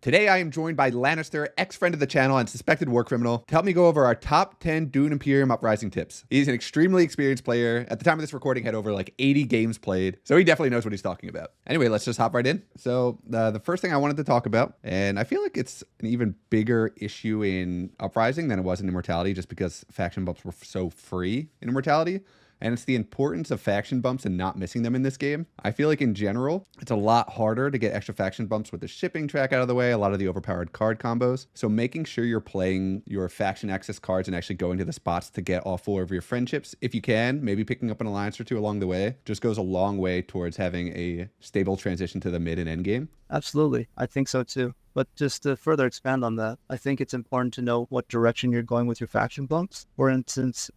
Today I am joined by Lannister, ex-friend of the channel and suspected war criminal, to help me go over our top 10 Dune Imperium Uprising tips. He's an extremely experienced player. At the time of this recording, had over like 80 games played, so he definitely knows what he's talking about. Anyway, let's just hop right in. So the first thing I wanted to talk about, and I feel like it's an even bigger issue in Uprising than it was in Immortality, just because faction bumps were so free in Immortality. And it's the importance of faction bumps and not missing them in this game. I feel like in general, it's a lot harder to get extra faction bumps with the shipping track out of the way, a lot of the overpowered card combos. So making sure you're playing your faction access cards and actually going to the spots to get all four of your friendships, if you can, maybe picking up an alliance or two along the way, just goes a long way towards having a stable transition to the mid and end game. Absolutely. I think so too. But just to further expand on that, I think it's important to know what direction you're going with your faction bumps. For instance,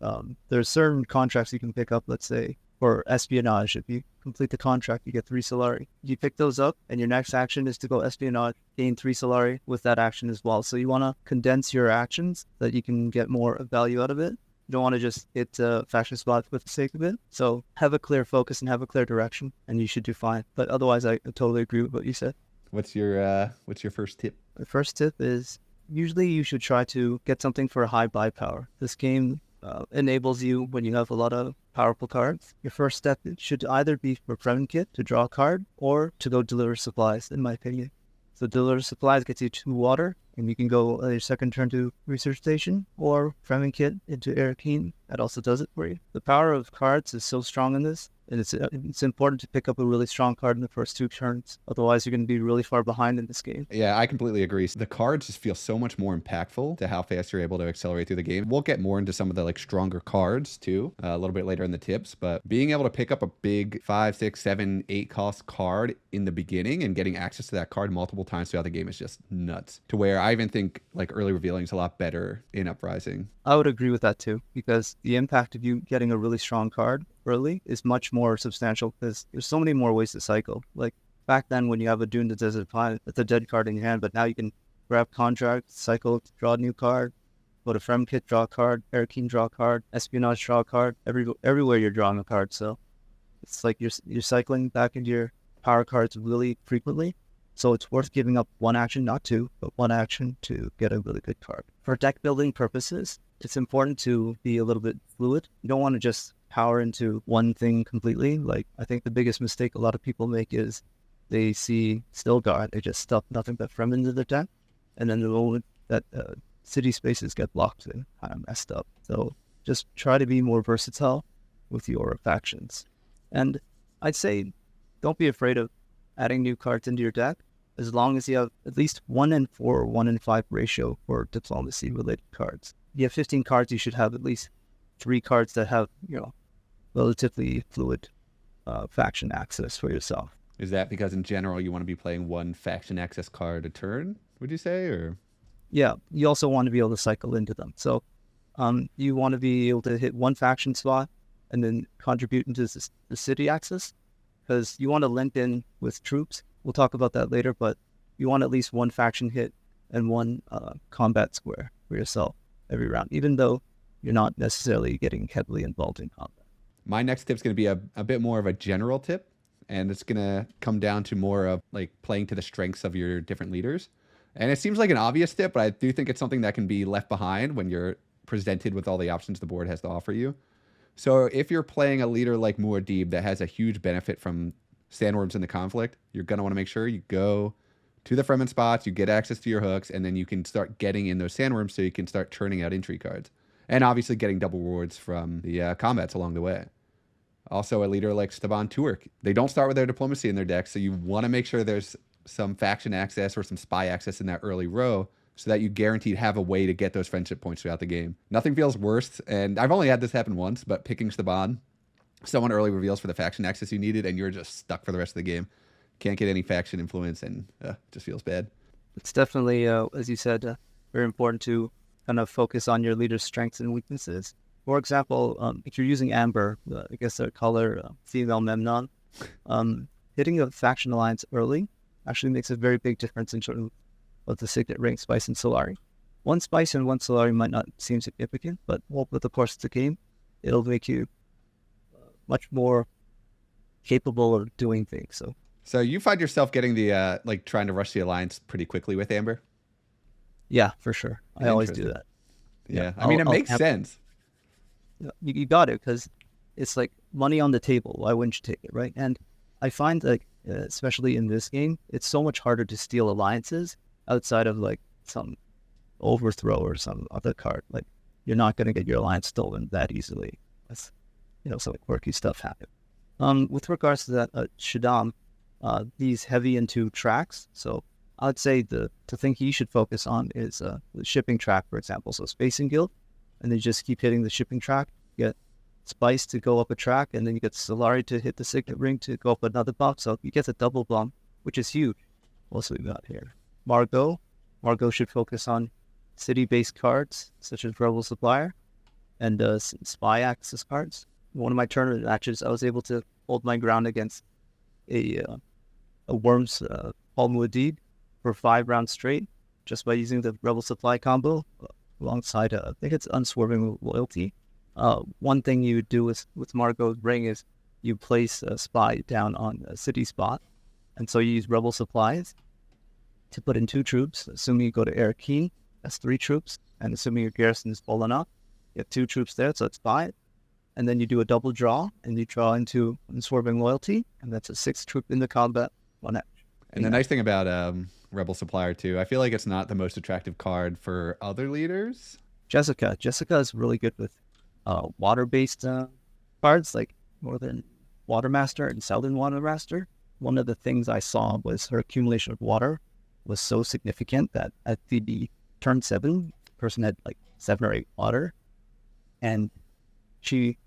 there's certain contracts you can pick up, let's say, for espionage. If you complete the contract, you get 3 Solari. You pick those up, and your next action is to go espionage, gain 3 Solari with that action as well. So you want to condense your actions so that you can get more value out of it. You don't want to just hit faction spots for the sake of it. So have a clear focus and have a clear direction, and you should do fine. But otherwise, I totally agree with what you said. What's your first tip? The first tip is usually you should try to get something for a high buy power. This game enables you when you have a lot of powerful cards. Your first step should either be for Fremen Kit to draw a card or to go deliver supplies, in my opinion. So deliver supplies gets you 2 water, and you can go your second turn to research station or Fremen Kit into Arakeen. That also does it for you. The power of cards is so strong in this, and it's important to pick up a really strong card in the first 2 turns. Otherwise, you're going to be really far behind in this game. Yeah, I completely agree. The cards just feel so much more impactful to how fast you're able to accelerate through the game. We'll get more into some of the like stronger cards too, a little bit later in the tips, but being able to pick up a big 5, 6, 7, 8 cost card in the beginning and getting access to that card multiple times throughout the game is just nuts. To where I even think like early revealing is a lot better in Uprising. I would agree with that too, because the impact of you getting a really strong card early is much more substantial because there's so many more ways to cycle. Like back then when you have a Dune the Desert Planet, it's a dead card in your hand, but now you can grab contract, cycle, draw a new card, go to Fremen Kit, draw a card, Arakeen, draw a card, Espionage, draw a card. Everywhere you're drawing a card. So it's like you're cycling back into your power cards really frequently. So it's worth giving up 1 action, not 2, but 1 action to get a really good card. For deck building purposes, it's important to be a little bit fluid. You don't want to just power into one thing completely. Like, I think the biggest mistake a lot of people make is they see Stilgar, they just stuff nothing but Fremen into their deck, and then the moment that city spaces get blocked and kind of messed up. So just try to be more versatile with your factions. And I'd say don't be afraid of adding new cards into your deck, as long as you have at least 1 in 4 or 1 in 5 ratio for diplomacy related cards. If you have 15 cards, you should have at least 3 cards that have, relatively fluid faction access for yourself. Is that because in general you want to be playing 1 faction access card a turn, would you say, or? Yeah, you also want to be able to cycle into them. So you want to be able to hit 1 faction spot and then contribute into the city axis, because you want to link in with troops. We'll talk about that later, but you want at least 1 faction hit and 1 combat square for yourself every round, even though you're not necessarily getting heavily involved in combat. My next tip is going to be a bit more of a general tip, and it's going to come down to more of like playing to the strengths of your different leaders. And it seems like an obvious tip, but I do think it's something that can be left behind when you're presented with all the options the board has to offer you. So if you're playing a leader like Muad'Dib that has a huge benefit from sandworms in the conflict, you're going to want to make sure you go to the Fremen spots, you get access to your hooks, and then you can start getting in those sandworms so you can start churning out intrigue cards. And obviously getting double rewards from the combats along the way. Also, a leader like Staban Tuerk, they don't start with their diplomacy in their deck, so you want to make sure there's some faction access or some spy access in that early row so that you guaranteed have a way to get those friendship points throughout the game. Nothing feels worse, and I've only had this happen once, but picking Staban, someone early reveals for the faction access you needed, and you're just stuck for the rest of the game. Can't get any faction influence, and it just feels bad. It's definitely, as you said, very important to kind of focus on your leader's strengths and weaknesses. For example, if you're using Amber, I guess their color, female Memnon, hitting a faction alliance early actually makes a very big difference in sort of the signet ring, Spice, and Solari. 1 Spice and 1 Solari might not seem significant, but over the course of the game, it'll make you much more capable of doing things. So So you find yourself getting the like trying to rush the alliance pretty quickly with Amber. Yeah, for sure. I always do Interesting. that. Yeah, Yeah, I mean it I'll makes have sense. you got it because it's like money on the table. Why wouldn't you take it, right? And I find like especially in this game, it's so much harder to steal alliances outside of like some overthrow or some other card. Like you're not going to get your alliance stolen that easily. That's some quirky stuff happen. With regards to that, Shaddam, he's heavy into tracks. So I would say the thing he should focus on is the shipping track, for example. So Spacing Guild, and then just keep hitting the shipping track. You get Spice to go up a track, and then you get Solari to hit the Signet Ring to go up another bump. So you get a double bump, which is huge. What else we got here? Margot. Margot should focus on city-based cards, such as Rebel Supplier and Spy Access cards. One of my tournament matches, I was able to hold my ground against a Worms Paul Muad'Dib for 5 rounds straight, just by using the Rebel Supply combo alongside, I think it's Unswerving Loyalty. One thing you do with Margot's Ring is you place a spy down on a city spot, and so you use Rebel Supplies to put in 2 troops, assuming you go to Arakeen, that's 3 troops, and assuming your garrison is full enough, you have 2 troops there, so it's 5. And then you do a double draw, and you draw into Unswerving Loyalty, and that's a 6 troop in the combat, 1 action. And the nice thing about Rebel Supplier too, I feel like it's not the most attractive card for other leaders. Jessica is really good with water-based cards, like Northern Watermaster and Southern Watermaster. One of the things I saw was her accumulation of water was so significant that at the turn 7, the person had like 7 or 8 water, and she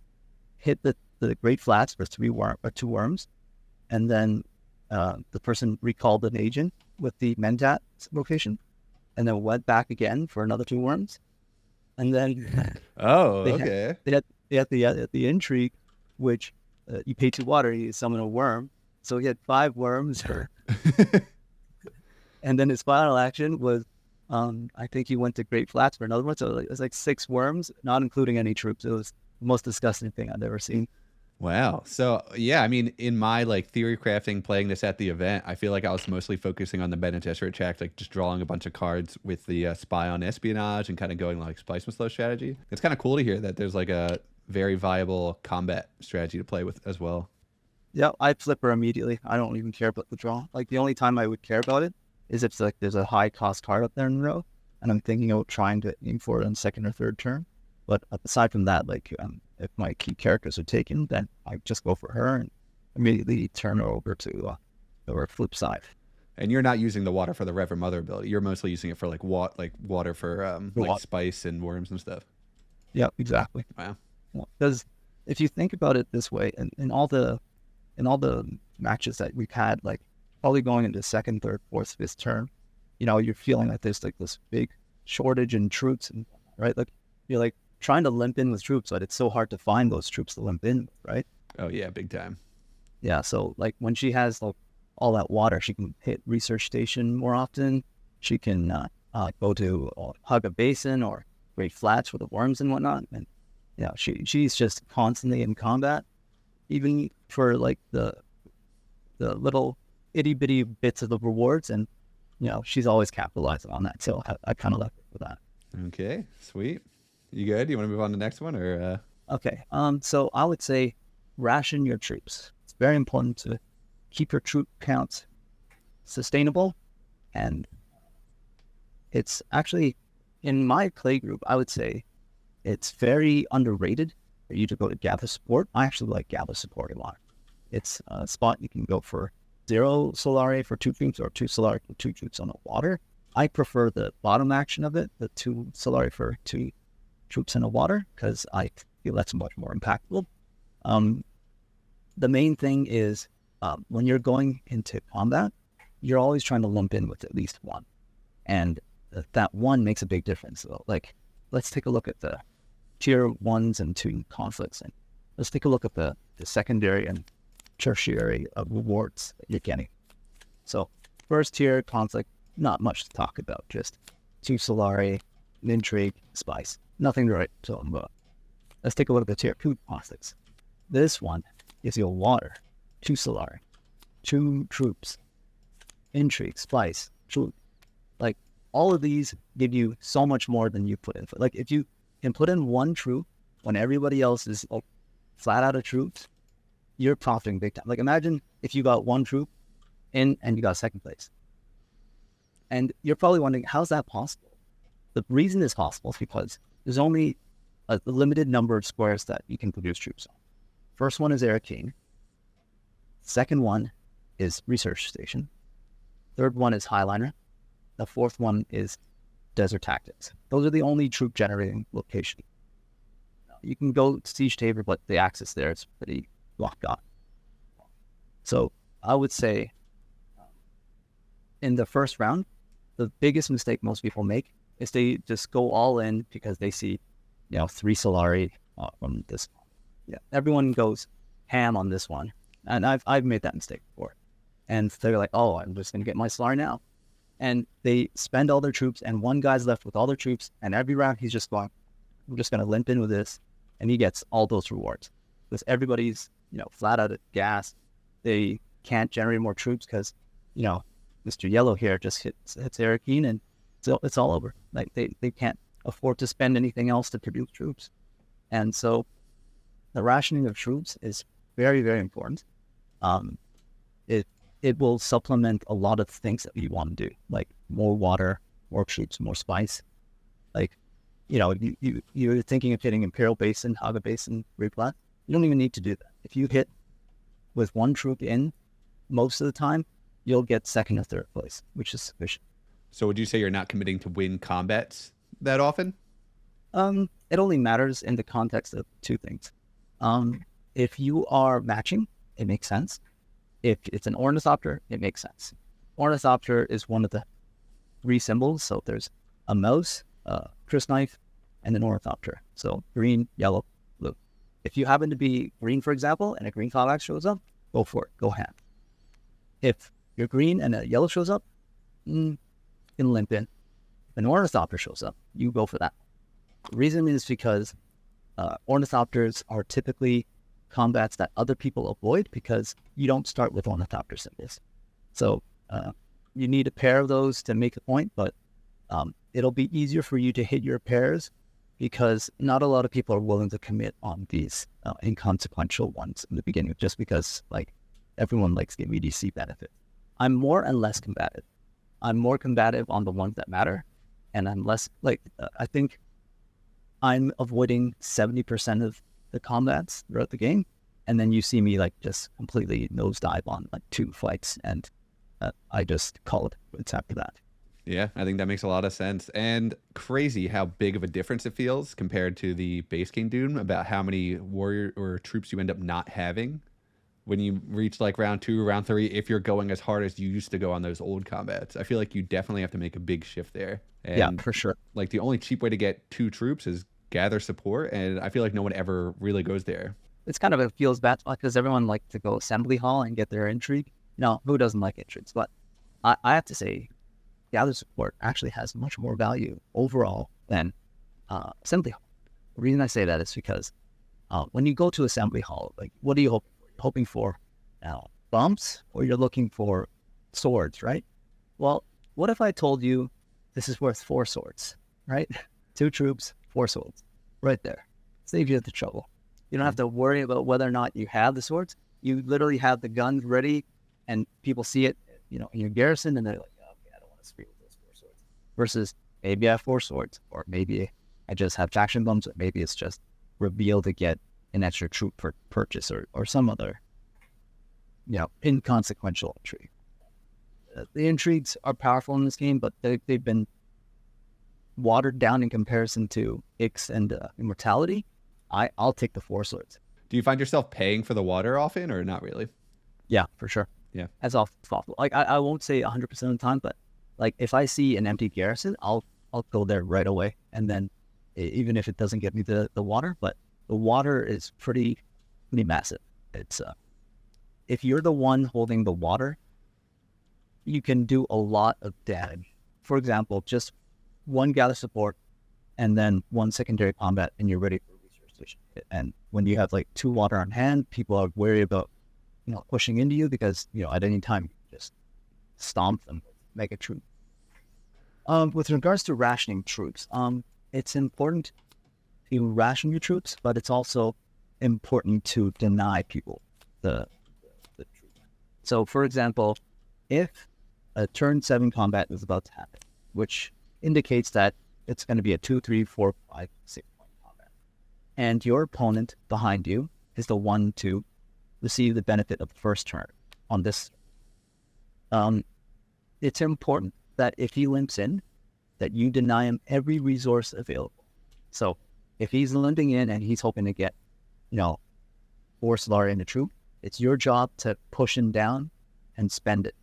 hit the Great Flats for 2 worms, and then the person recalled an agent with the Mentat location, and then went back again for another 2 worms, and then Oh, they okay. had the intrigue, which you pay 2 water, you summon a worm, so he had 5 worms, and then his final action was, I think he went to Great Flats for another one, so it was like 6 worms, not including any troops. It was the most disgusting thing I've ever seen. Wow. So yeah, I mean, in my like theory crafting, playing this at the event, I feel like I was mostly focusing on the Bene Gesserit track, like just drawing a bunch of cards with the spy on espionage and kind of going like spice and slow strategy. It's kind of cool to hear that there's like a very viable combat strategy to play with as well. Yeah, I'd flip her immediately. I don't even care about the draw. Like the only time I would care about it is if like there's a high cost card up there in the row, and I'm thinking about trying to aim for it on 2nd or 3rd turn. But aside from that, like if my key characters are taken, then I just go for her and immediately turn her over to the flip side. And you're not using the water for the Reverend Mother ability. You're mostly using it for like water for like spice and worms and stuff. Yeah, exactly. Wow. Because if you think about it this way, in all the matches that we've had, like probably going into 2nd, 3rd, 4th, 5th turn, you're feeling like there's like this big shortage in troops, and right, like you're like trying to limp in with troops, but it's so hard to find those troops to limp in with, right? Oh yeah, big time. Yeah, so like when she has like all that water, she can hit Research Station more often. She can go to Hugga Basin or Great Flats for the worms and whatnot, and she's just constantly in combat, even for like the little itty bitty bits of the rewards, and she's always capitalizing on that. So I kind of left it for that. Okay, sweet. You good? Do you want to move on to the next one, or? Okay. So I would say ration your troops. It's very important to keep your troop counts sustainable, and it's actually in my play group, I would say it's very underrated for you to go to Gather Support. I actually like Gather Support a lot. It's a spot you can go for 0 Solari for 2 troops or 2 Solari for 2 troops on the water. I prefer the bottom action of it, the 2 Solari for 2 troops in the water, because I feel that's much more impactful. The main thing is when you're going into combat, you're always trying to lump in with at least 1. And that 1 makes a big difference. So, like, let's take a look at the tier 1s and 2 conflicts, and let's take a look at the secondary and tertiary rewards that you're getting. So first tier conflict, not much to talk about, just 2 Solari, an intrigue, spice. Nothing to write to them about. Let's take a look at the tier 2 conflicts. This one gives you a water, 2 Solari, two troops, intrigue, spice, truth. Like all of these give you so much more than you put in. Like if you can put in one troop when everybody else is flat out of troops, you're profiting big time. Like imagine if you got one troop in and you got second place. And you're probably wondering, how's that possible? The reason it's possible is because there's only a limited number of squares that you can produce troops on. First one is Air King. Second one is Research Station. Third one is Highliner. The fourth one is Desert Tactics. Those are the only troop generating locations. You can go to Siege Tabor, but the access there is pretty locked on. So I would say in the first round, the biggest mistake most people make is they just go all in because they see, 3 Solari from this one. Yeah, everyone goes ham on this one, and I've made that mistake before. And they're like, oh, I'm just gonna get my Solari now, and they spend all their troops, and one guy's left with all their troops, and every round he's just going, I'm just gonna limp in with this, and he gets all those rewards because everybody's flat out of gas. They can't generate more troops because Mr. Yellow here just hits Arakeen and so it's all over. Like they can't afford to spend anything else to produce troops. And so the rationing of troops is very, very important. It will supplement a lot of things that you want to do, like more water, more troops, more spice. Like, you're thinking of hitting Imperial Basin, Haga Basin, Replat. You don't even need to do that. If you hit with one troop in most of the time, you'll get second or third place, which is sufficient. So would you say you're not committing to win combats that often? It only matters in the context of two things. If you are matching, it makes sense. If it's an ornithopter, it makes sense. Ornithopter is one of the 3 symbols. So there's a mouse, crysknife, and an ornithopter. So green, yellow, blue. If you happen to be green, for example, and a green Cloud shows up, go for it. Go ham. If you're green and a yellow shows up, you can limp in. If an ornithopter shows up, you go for that. The reason is because ornithopters are typically combats that other people avoid because you don't start with ornithopter symbols. So you need a pair of those to make a point, but it'll be easier for you to hit your pairs because not a lot of people are willing to commit on these inconsequential ones in the beginning just because everyone likes the EDC benefit. I'm more and less combative. I'm more combative on the ones that matter, and I'm less I think I'm avoiding 70% of the combats throughout the game, and then you see me just completely nosedive on 2 fights, and I just call it quits after that. Yeah, I think that makes a lot of sense. And crazy how big of a difference it feels compared to the base game Dune about how many warrior or troops you end up not having when you reach round 2 or round 3, if you're going as hard as you used to go on those old combats. I feel like you definitely have to make a big shift there. And yeah, for sure. The only cheap way to get 2 troops is gather support, and I feel like no one ever really goes there. It's kind of, it feels bad because everyone likes to go assembly hall and get their intrigue. Who doesn't like intrigues? But I have to say, gather support actually has much more value overall than assembly hall. The reason I say that is because when you go to assembly hall, what are you hoping for? You're hoping for bumps, or you're looking for swords, right? Well, what if I told you this is worth 4 swords, right? 2 troops, 4 swords, right there. Save you the trouble. You don't have to worry about whether or not you have the swords. You literally have the guns ready, and people see it, in your garrison, and they're like, oh, okay, I don't want to scream with those 4 swords. Versus maybe I have 4 swords, or maybe I just have faction bumps, or maybe it's just revealed to get an extra troop for purchase, or some other, inconsequential intrigue. The intrigues are powerful in this game, but they've been watered down in comparison to Ix and Immortality. I'll take the 4 swords. Do you find yourself paying for the water often, or not really? Yeah, for sure. Yeah, as often as possible. I won't say 100% of the time, but if I see an empty garrison, I'll go there right away. And then even if it doesn't get me the water, but the water is pretty massive. It's if you're the one holding the water, you can do a lot of damage. For example, just 1 gather support and then 1 secondary combat, and you're ready for a research station. And when you have 2 water on hand, people are wary about, pushing into you because, at any time, you can just stomp them, make a troop. With regards to rationing troops, it's important to ration your troops, but it's also important to deny people the troop. So, for example, if a turn 7 combat is about to happen, which indicates that it's going to be a 2, 3, 4, 5, 6 point combat, and your opponent behind you is the one to receive the benefit of the first turn on this, it's important that if he limps in, that you deny him every resource available. So if he's limping in and he's hoping to get, 4 Solari in the troop, it's your job to push him down and spend it,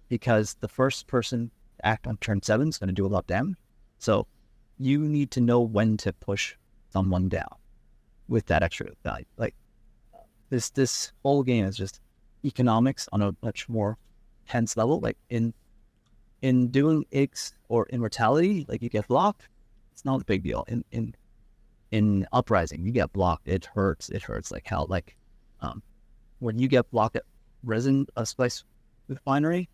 because the first person to act on turn 7 is going to do a lot of damage. So you need to know when to push someone down with that extra value. Like this whole game is just economics on a much more tense level. Like in doing X or Immortality, like you get blocked, it's not a big deal. In Uprising, you get blocked, it hurts like hell. Like when you get blocked at Resin Spice Refinery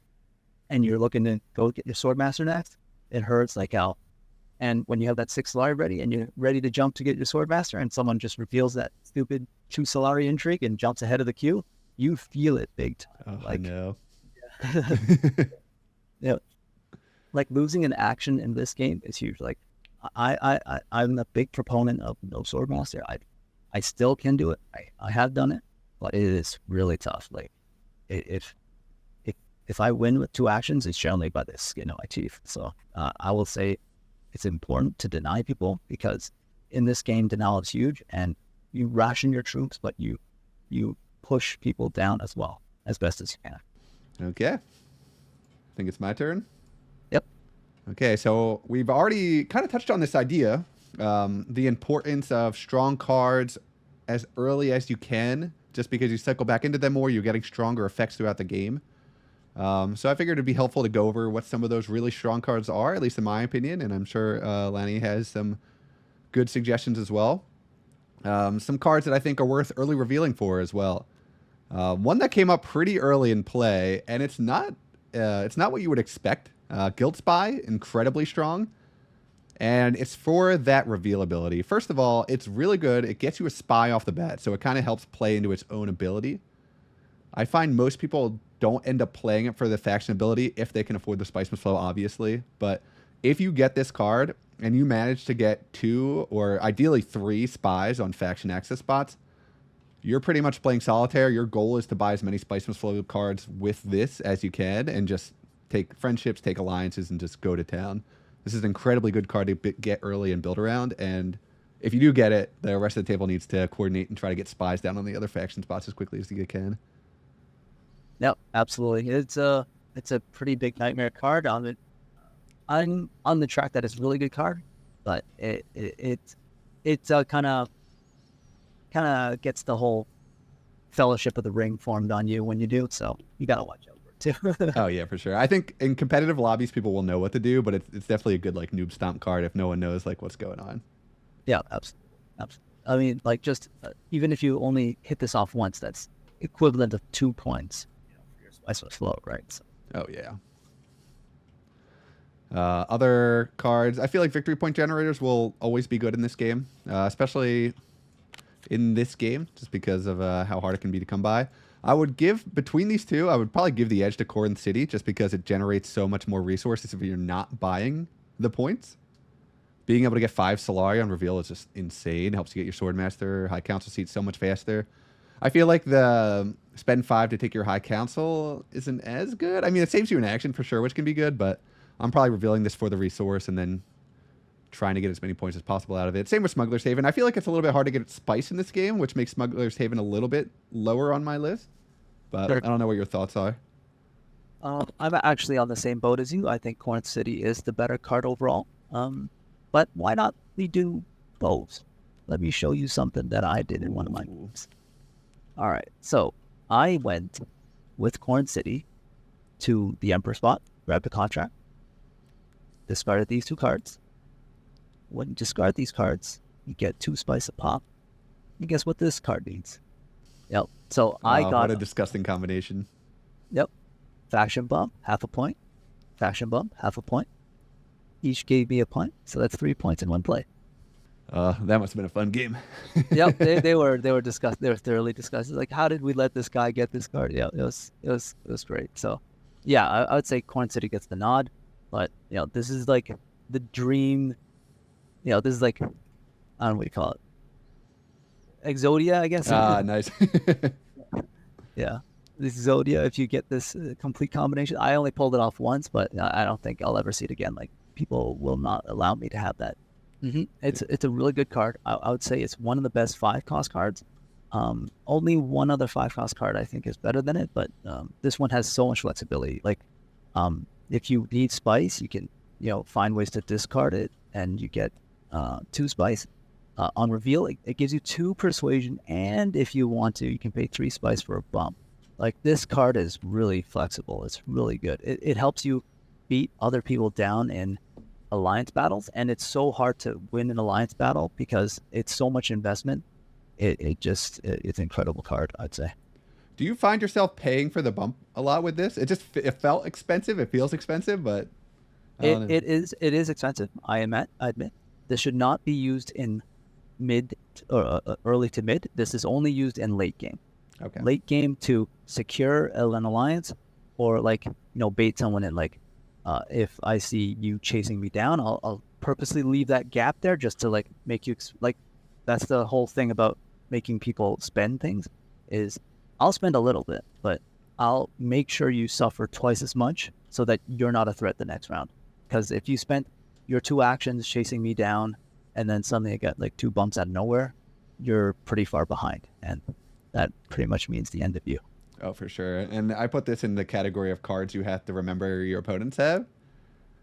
and you're looking to go get your Swordmaster next, it hurts like hell. And when you have that 6 Solari ready and you're ready to jump to get your Swordmaster and someone just reveals that stupid 2 Solari intrigue and jumps ahead of the queue, you feel it big time. Oh, I know. Like losing an action in this game is huge. Like I'm a big proponent of no Swordmaster. I still can do it. I have done it, but it is really tough. Like if I win with 2 actions, it's generally by the skin of my teeth. So I will say it's important to deny people, because in this game, denial is huge, and you ration your troops, but you push people down as well, as best as you can. Okay. I think it's my turn. Yep. Okay, so we've already kind of touched on this idea, the importance of strong cards as early as you can, just because you cycle back into them more, you're getting stronger effects throughout the game. So I figured it'd be helpful to go over what some of those really strong cards are, at least in my opinion, and I'm sure Lanny has some good suggestions as well. Some cards that I think are worth early revealing for as well. One that came up pretty early in play, and it's not what you would expect. Guild Spy, incredibly strong, and it's for that reveal ability. First of all, it's really good. It gets you a spy off the bat, so it kind of helps play into its own ability. I find most people don't end up playing it for the faction ability if they can afford the Spice Must Flow, obviously. But if you get this card and you manage to get 2 or ideally 3 spies on faction access spots, you're pretty much playing solitaire. Your goal is to buy as many Spice Must Flow cards with this as you can and just take friendships, take alliances, and just go to town. This is an incredibly good card to get early and build around. And if you do get it, the rest of the table needs to coordinate and try to get spies down on the other faction spots as quickly as you can. Yep, absolutely. It's a pretty big nightmare card. I'm on the track that it's a really good card, but it kind of gets the whole Fellowship of the Ring formed on you when you do. So you gotta watch out for it too. Oh yeah, for sure. I think in competitive lobbies people will know what to do, but it's definitely a good like noob stomp card if no one knows like what's going on. Yeah, absolutely. I mean, like just even if you only hit this off once, that's equivalent of 2 points. Spice Must Flow, right? So. Oh, yeah. Other cards, I feel like victory point generators will always be good in this game, especially in this game, just because of how hard it can be to come by. I would give, between these two, I would probably give the edge to Corn City, just because it generates so much more resources if you're not buying the points. Being able to get 5 Solari on reveal is just insane. Helps you get your Swordmaster, High Council seat so much faster. I feel like the spend 5 to take your High Council isn't as good. I mean, it saves you an action for sure, which can be good, but I'm probably revealing this for the resource and then trying to get as many points as possible out of it. Same with Smuggler's Haven. I feel like it's a little bit hard to get Spice in this game, which makes Smuggler's Haven a little bit lower on my list. But sure. I don't know what your thoughts are. I'm actually on the same boat as you. I think Corn City is the better card overall. But why not we do both? Let me show you something that I did in one of my games. All right, so I went with Corn City to the Emperor spot, grabbed a contract, discarded these 2 cards. When you discard these cards, you get 2 spice a pop. And guess what this card needs? Yep, So I Oh, what got, a disgusting combination. yep, faction bump, half a point, faction bump, half a point. Each gave me a point, so that's 3 points in one play. That must have been a fun game. Yep, they were disgust they were thoroughly disgusted. Like, how did we let this guy get this card? Yeah, it was great. So, yeah, I would say Corn City gets the nod, but this is like the dream. This is like, I don't know what you call it, Exodia, I guess. Ah, nice. Yeah, this Exodia. If you get this complete combination, I only pulled it off once, but I don't think I'll ever see it again. Like, people will not allow me to have that. It's a really good card. I would say it's one of the best 5 cost cards. Only one other 5 cost card I think is better than it, but this one has so much flexibility. Like, if you need spice, you can find ways to discard it, and you get 2 spice. On reveal, it gives you 2 persuasion, and if you want to, you can pay 3 spice for a bump. Like, this card is really flexible. It's really good. It helps you beat other people down in alliance battles, and it's so hard to win an alliance battle because it's so much investment. It's an incredible card, I'd say. Do you find yourself paying for the bump a lot with this? It felt expensive. It feels expensive, but I don't know. It is expensive. I admit this should not be used in mid or early to mid. This is only used in late game. Okay. Late game to secure an alliance, or like bait someone in. Like, if I see you chasing me down, I'll purposely leave that gap there just to like make you like. That's the whole thing about making people spend things. Is I'll spend a little bit, but I'll make sure you suffer twice as much so that you're not a threat the next round. Because if you spent your 2 actions chasing me down, and then suddenly I got like 2 bumps out of nowhere, you're pretty far behind, and that pretty much means the end of you. Oh, for sure. And I put this in the category of cards you have to remember your opponents have.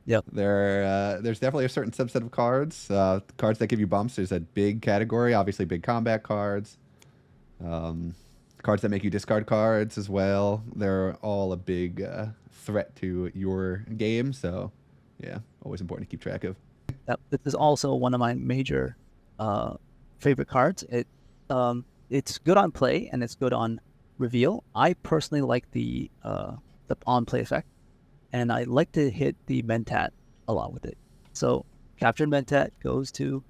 Yep. There's definitely a certain subset of cards. Cards that give you bumps. There's a big category, obviously big combat cards. Cards that make you discard cards as well. They're all a big threat to your game. So, yeah, always important to keep track of. This is also one of my major favorite cards. It's good on play and it's good on reveal. I personally like the on play effect, and I like to hit the Mentat a lot with it. So captured Mentat goes to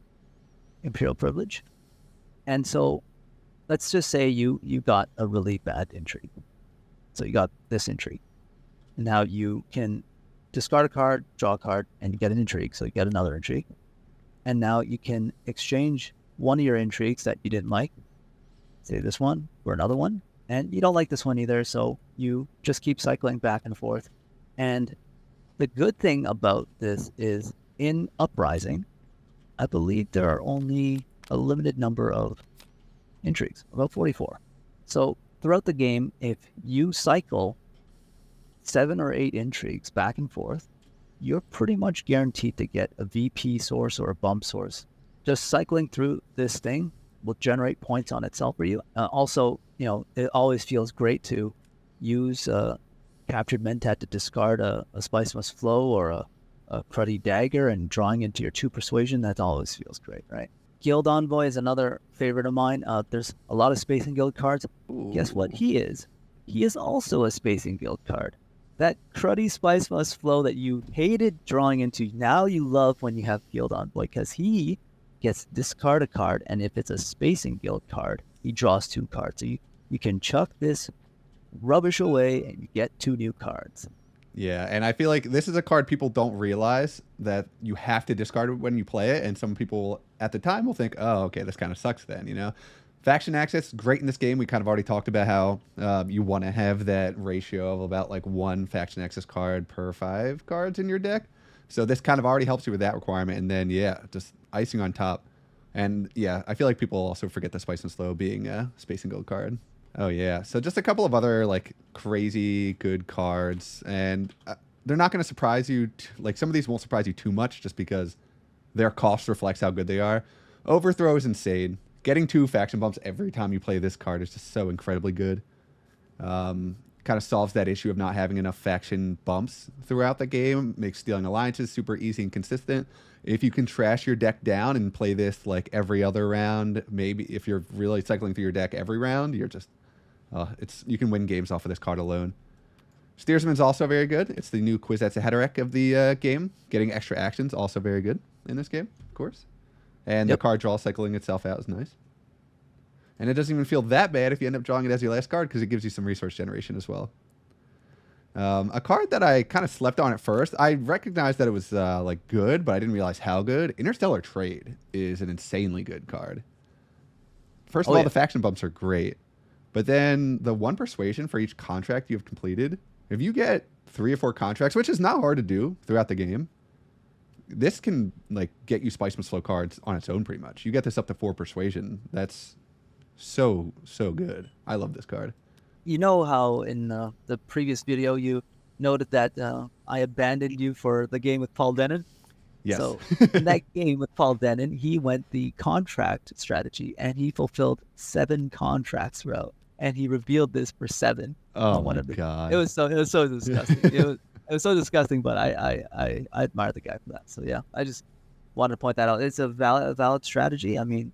Imperial Privilege, and so let's just say you got a really bad intrigue. So you got this intrigue. Now you can discard a card, draw a card, and you get an intrigue. So you get another intrigue. And now you can exchange one of your intrigues that you didn't like, say this one, for another one. And you don't like this one either, so you just keep cycling back and forth. And the good thing about this is in Uprising, I believe there are only a limited number of intrigues, about 44. So throughout the game, if you cycle 7 or 8 intrigues back and forth, you're pretty much guaranteed to get a VP source or a bump source. Just cycling through this thing will generate points on itself for you. Also, it always feels great to use Captured Mentat to discard a Spice Must Flow or a Cruddy Dagger, and drawing into your 2 Persuasion, that always feels great, right? Guild Envoy is another favorite of mine. There's a lot of Space and Guild cards. Ooh. Guess what he is? He is also a Space and Guild card. That cruddy Spice Must Flow that you hated drawing into, now you love when you have Guild Envoy, because he gets discard a card, and if it's a Space and Guild card, he draws 2 cards. So you can chuck this rubbish away and you get 2 new cards. Yeah, and I feel like this is a card people don't realize that you have to discard it when you play it, and some people at the time will think, oh, okay, this kind of sucks then, Faction access, great in this game. We kind of already talked about how you want to have that ratio of about like 1 faction access card per 5 cards in your deck. So this kind of already helps you with that requirement. And then, yeah, just icing on top. And yeah, I feel like people also forget the Spice and Slow being a Space and Gold card. Oh, yeah. So just a couple of other like crazy good cards. And they're not going to surprise you. Like some of these won't surprise you too much just because their cost reflects how good they are. Overthrow is insane. Getting 2 faction bumps every time you play this card is just so incredibly good. Kind of solves that issue of not having enough faction bumps throughout the game. Makes stealing alliances super easy and consistent. If you can trash your deck down and play this like every other round, maybe if you're really cycling through your deck every round, you're just It's you can win games off of this card alone. Steersman's also very good. It's the new Kwisatz Haderach of the game. Getting extra actions, also very good in this game, of course. And the Yep. card draw cycling itself out is nice. And it doesn't even feel that bad if you end up drawing it as your last card because it gives you some resource generation as well. A card that I kind of slept on at first. I recognized that it was like good, but I didn't realize how good. Interstellar Trade is an insanely good card. First of Oh all, yeah. the faction bumps are great, but then the 1 persuasion for each contract you've completed. If you get 3 or 4 contracts, which is not hard to do throughout the game, this can like get you Spice Must Flow cards on its own pretty much. You get this up to 4 persuasion. That's so good. I love this card. You know how in the previous video you noted that I abandoned you for the game with Paul Denon? Yes. So in that game with Paul Denon, he went the contract strategy and he fulfilled 7 contracts throughout, and he revealed this for 7. Oh on one my of the, god. It was so disgusting. it was so disgusting, but I admire the guy for that. So yeah, I just wanted to point that out. It's a valid strategy. I mean,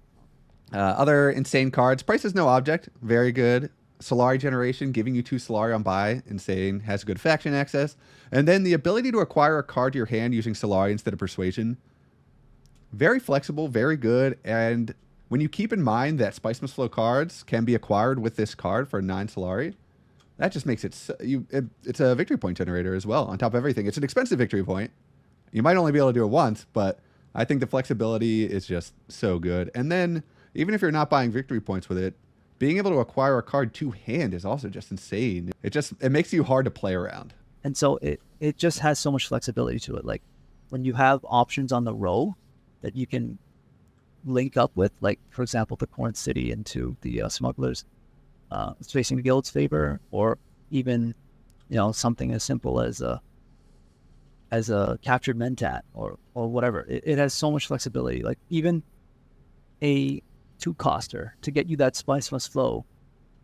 Other insane cards. Price is no object. Very good. Solari generation, giving you 2 Solari on buy. Insane. Has good faction access. And then the ability to acquire a card to your hand using Solari instead of Persuasion. Very flexible, very good. And when you keep in mind that Spice Must Flow cards can be acquired with this card for 9 Solari, that just makes it, it's a victory point generator as well. On top of everything, it's an expensive victory point. You might only be able to do it once, but I think the flexibility is just so good. And then even if you're not buying victory points with it, being able to acquire a card to hand is also just insane. It makes you hard to play around. and so it just has so much flexibility to it. Like when you have options on the row that you can link up with, like for example, the Corn City into the Smugglers, facing the Guild's favor, or even something as simple as a captured Mentat or whatever. It has so much flexibility. Like even a 2-coster to get you that Spice Must Flow,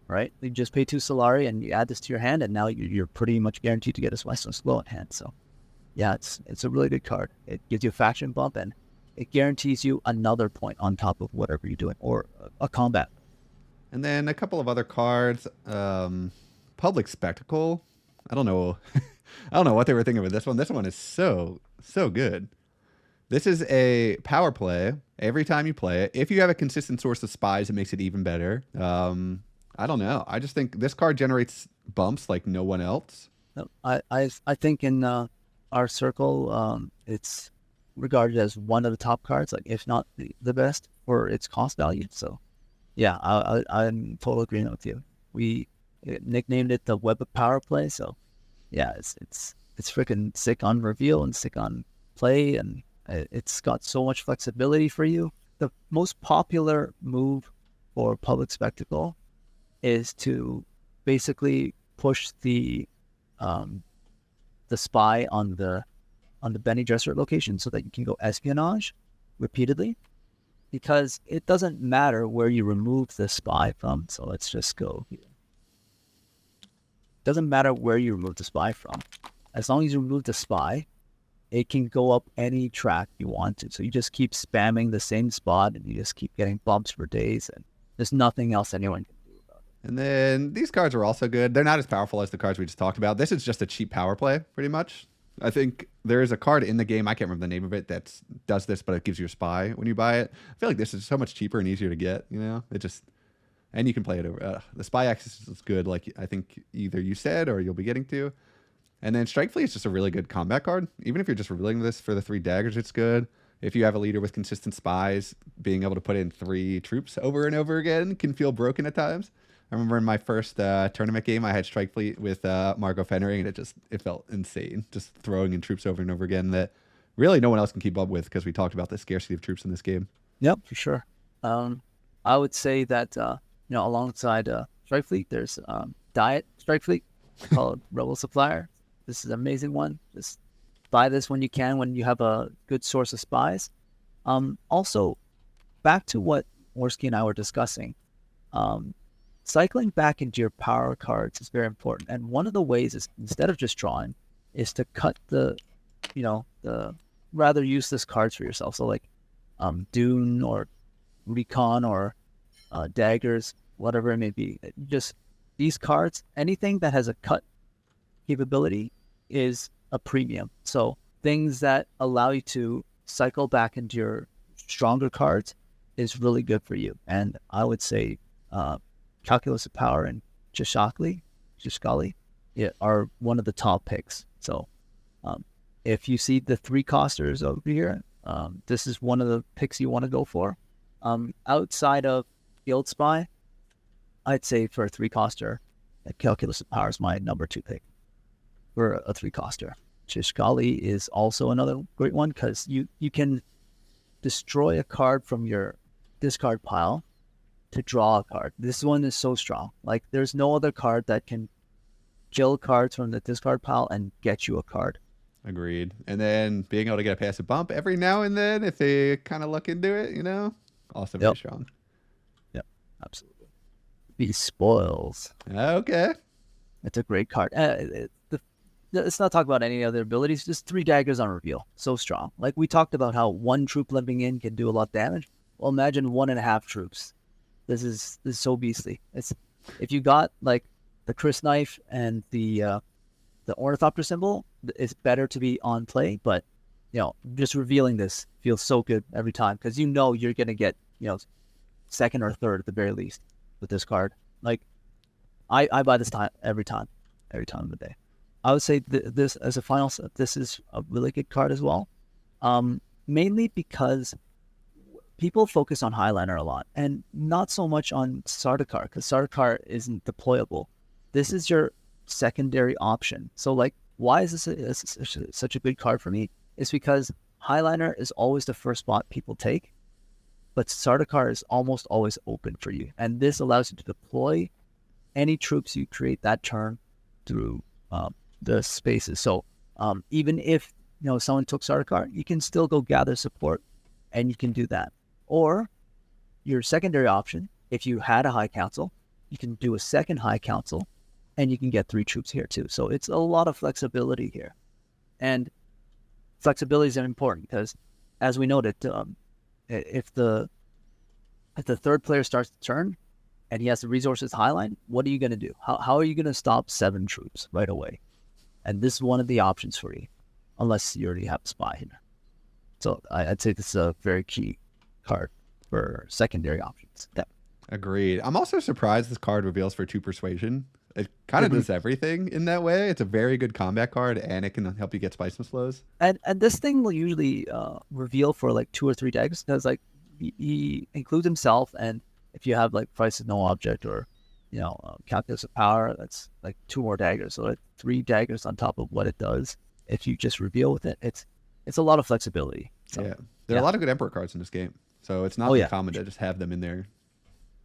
right? You just pay 2 Solari and you add this to your hand, and now you're pretty much guaranteed to get a Spice Must Flow at hand. So yeah, it's a really good card. It gives you a faction bump, and it guarantees you another point on top of whatever you're doing, or a combat. And then a couple of other cards. Public Spectacle. I don't know. I don't know what they were thinking with this one. This one is so good. This is a power play. Every time you play it, if you have a consistent source of spies, it makes it even better. I don't know. I just think this card generates bumps like no one else. I think in our circle, it's regarded as one of the top cards, like if not the best for its cost value. So yeah, I'm in total agreement with you. We nicknamed it the Web of Power Play. So yeah, it's freaking sick on reveal and sick on play, and it's got so much flexibility for you. The most popular move for Public Spectacle is to basically push the spy on the Benny Gesserit location so that you can go espionage repeatedly, because it doesn't matter where you remove the spy from. So let's just go here. It doesn't matter where you remove the spy from. As long as you remove the spy, it can go up any track you want to. So you just keep spamming the same spot and you just keep getting bumps for days, and there's nothing else anyone can do about it. And then these cards are also good. They're not as powerful as the cards we just talked about. This is just a cheap power play, pretty much. I think there is a card in the game, I can't remember the name of it, that does this, but it gives you a spy when you buy it. I feel like this is so much cheaper and easier to get, and you can play it over. The spy access is good, like I think either you said or you'll be getting to. And then Strike Fleet is just a really good combat card. Even if you're just revealing this for the 3 daggers, it's good. If you have a leader with consistent spies, being able to put in 3 troops over and over again can feel broken at times. I remember in my first tournament game, I had Strike Fleet with Margot Fenring, and it felt insane, just throwing in troops over and over again that really no one else can keep up with, because we talked about the scarcity of troops in this game. Yep, for sure. I would say that alongside Strike Fleet, there's Diet Strike Fleet called Rebel Supplier. This is an amazing one. Just buy this when you can, when you have a good source of spies. Also, back to what Orsky and I were discussing, cycling back into your power cards is very important. And one of the ways is, instead of just drawing, is to cut the rather useless cards for yourself. So like Dune or Recon or daggers, whatever it may be. Just these cards, anything that has a cut capability is a premium. So things that allow you to cycle back into your stronger cards is really good for you. And I would say Calculus of Power and Jishkali are one of the top picks. So if you see the 3-costers over here, this is one of the picks you want to go for. Outside of Guild Spy, I'd say for a 3-coster, Calculus of Power is my number 2 pick for a 3-coster. Jishkali is also another great one because you can destroy a card from your discard pile to draw a card. This one is so strong. Like, there's no other card that can kill cards from the discard pile and get you a card. Agreed. And then being able to get a passive bump every now and then, if they kind of look into it, also very strong. Yep, absolutely. These spoils. Okay. It's a great card. Let's not talk about any other abilities. Just 3 daggers on reveal. So strong. Like, we talked about how 1 troop limping in can do a lot of damage. Well, imagine 1.5 troops. This is so beastly. If you got like the Chris knife and the Ornithopter symbol, it's better to be on play. But just revealing this feels so good every time because you're gonna get second or third at the very least with this card. Like, I buy this time every time of the day. I would say this as a final set, this is a really good card as well. Mainly because people focus on Highliner a lot and not so much on Sardaukar because Sardaukar isn't deployable. This is your secondary option. So, like, why is this such a good card for me? It's because Highliner is always the first spot people take, but Sardaukar is almost always open for you. And this allows you to deploy any troops you create that turn through the spaces. So even if someone took Sardaukar, you can still go gather support and you can do that. Or your secondary option, if you had a High Council, you can do a second High Council and you can get 3 troops here too. So it's a lot of flexibility here. And flexibility is important because, as we noted, if the third player starts the turn and he has the resources highline, what are you going to do? How are you going to stop 7 troops right away? And this is one of the options for you, unless you already have a spy here. So I'd say this is a very key card for secondary options. Yeah. Agreed. I'm also surprised this card reveals for 2 persuasion. It kind of does everything in that way. It's a very good combat card, and it can help you get spice and slows. And this thing will usually reveal for like 2 or 3 decks because like he includes himself, and if you have like Price of No Object or Calculus of Power, that's like 2 more daggers. So 3 daggers on top of what it does. If you just reveal with it, it's a lot of flexibility. So, yeah, there are a lot of good Emperor cards in this game, so it's not uncommon to just have them in there.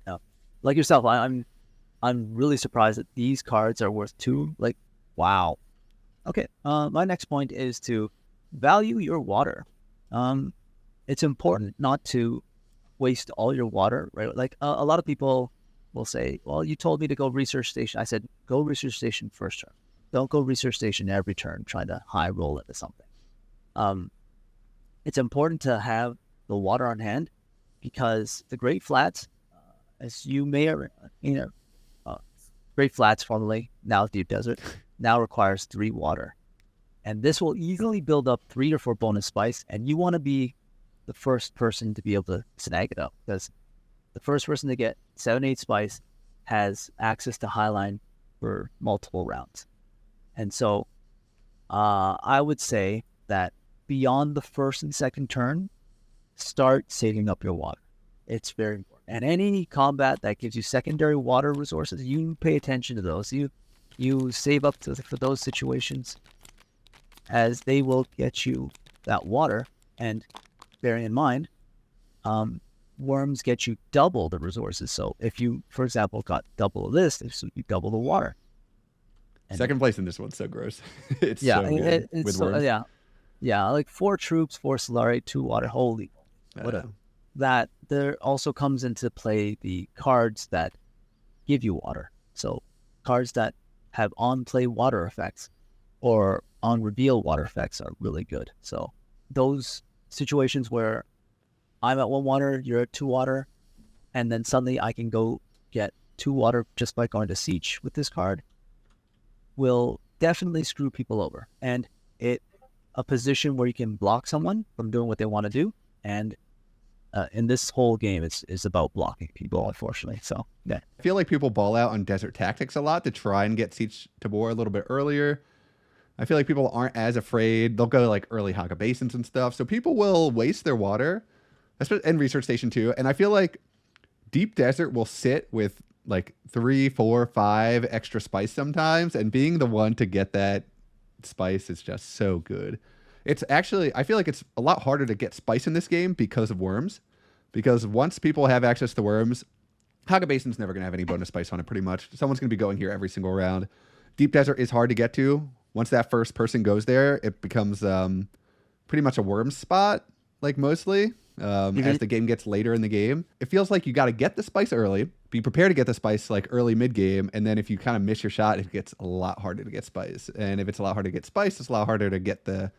Yeah, like yourself, I'm really surprised that these cards are worth 2. Like, wow. Okay, my next point is to value your water. It's important not to waste all your water, right? Like a lot of people will say, well, you told me to go research station. I said, go research station first turn. Don't go research station every turn trying to high roll into something. It's important to have the water on hand because the Great Flats, as you may or Great Flats, formerly now Deep Desert, now requires 3 water. And this will easily build up 3 or 4 bonus spice, and you want to be the first person to be able to snag it up because the first person to get 7-8 spice has access to Highline for multiple rounds. And so I would say that beyond the first and second turn, start saving up your water. It's very important. And any combat that gives you secondary water resources, you pay attention to those. You save up for those situations as they will get you that water. And bearing in mind, worms get you double the resources. So if you, for example, got double of this, so you double the water. And second place in this one's so gross. It's so good with worms. Yeah, like 4 troops, 4 Solari, 2 water. Holy, that there also comes into play the cards that give you water. So cards that have on-play water effects or on-reveal water effects are really good. So those situations where I'm at 1 water, you're at 2 water, and then suddenly I can go get 2 water just by going to siege with this card will definitely screw people over. And a position where you can block someone from doing what they want to do. And in this whole game, it's about blocking people, unfortunately. So, yeah. I feel like people ball out on desert tactics a lot to try and get Siege Tabor a little bit earlier. I feel like people aren't as afraid. They'll go like early Haga Basins and stuff. So people will waste their water, and Research Station too. And I feel like Deep Desert will sit with like 3, 4, 5 extra spice sometimes. And being the one to get that spice is just so good. It's actually, I feel like it's a lot harder to get spice in this game because of worms. Because once people have access to worms, Haga Basin's never going to have any bonus spice on it pretty much. Someone's going to be going here every single round. Deep Desert is hard to get to. Once that first person goes there, it becomes pretty much a worm spot, like mostly, as the game gets later in the game. It feels like you got to get the spice early, be prepared to get the spice like early mid-game, and then if you kind of miss your shot, it gets a lot harder to get spice. And if it's a lot harder to get spice, it's a lot harder to get the